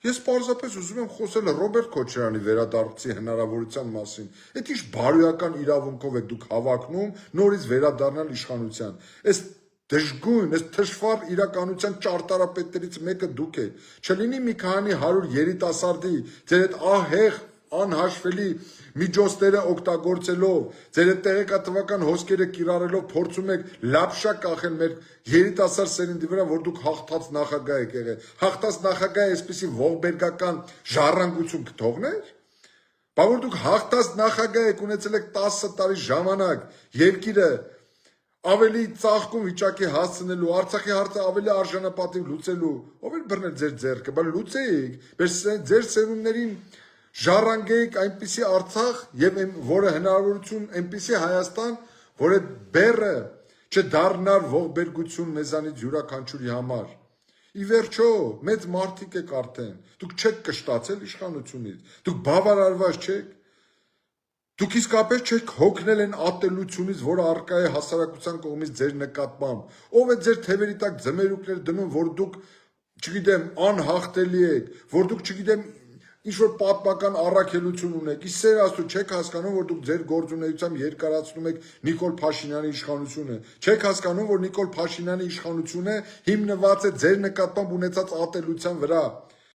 Ես պարզապես ուզում եմ խոսել Ռոբերտ Քոչարյանի վերադարձի հնարավորության մասին։ Այդ ինչ բարոյական իրավունքով եք դուք հավակնում նորից վերադառնալ իշխանության։ Այս դժգույն, այս թշվառ իրականության ճարտարապետներից մեկը դուք եք։ Չլինի մի քանի 100 երիտասարդի ձեր այդ ահեղ անհաշվելի միջոցները օգտագործելով, ձեր այդ տեղեկատվական հոսքերը կիրառելով փորձում եք լապշա կախել մեր երիտասարդ սերնդի վրա, որ դուք հաղթած նախագահ եք եղել։ Հաղթած նախագահը այսպիսի ողբերգական ժառանգություն կթողներ։ Բա որ դուք հաղթած նախագահ եք ունեցել եք 10 տարի ժամանակ երկիրը ավելի ծաղկուն վիճակի հասցնելու, Արցախի հարցը ավելի արժանապատիվ լուծելու, ով էր բռնել ձեր ձեռքը, բա լուծեիք, ձեր սերունդներին ժառանգեիք այնպիսի Արցախ եւ որը հնարավորություն այնպիսի Հայաստան, որ այդ բեռը չդառնար ողբերգություն մեզանից յուրաքանչյուրի համար։ Ի վերջո, մեծ մարդիկ եք արդեն, դուք չեք կշտացել իշխանությունից, դուք բավարարված չեք, դուք իսկապես չեք հոգնել այն ատելությունից, որը առկա է հասարակության կողմից ձեր նկատմամբ, ով է ձեր թևերի տակ ձմերուկներ դնում, որ դուք, չգիտեմ, անհաղթելի եք, որ դուք, չգիտեմ, ինչ-որ պատմական առաքելություն ունեք, իսկ սեր աստու չեք հասկանում, որ դուք ձեր գործունեությամբ երկարացնում եք Նիկոլ Փաշինյանի իշխանությունը, չեք հասկանում, որ Նիկոլ Փաշինյանի իշխանությունը հիմնված է ձեր նկատմամբ ունեցած ատելության վրա,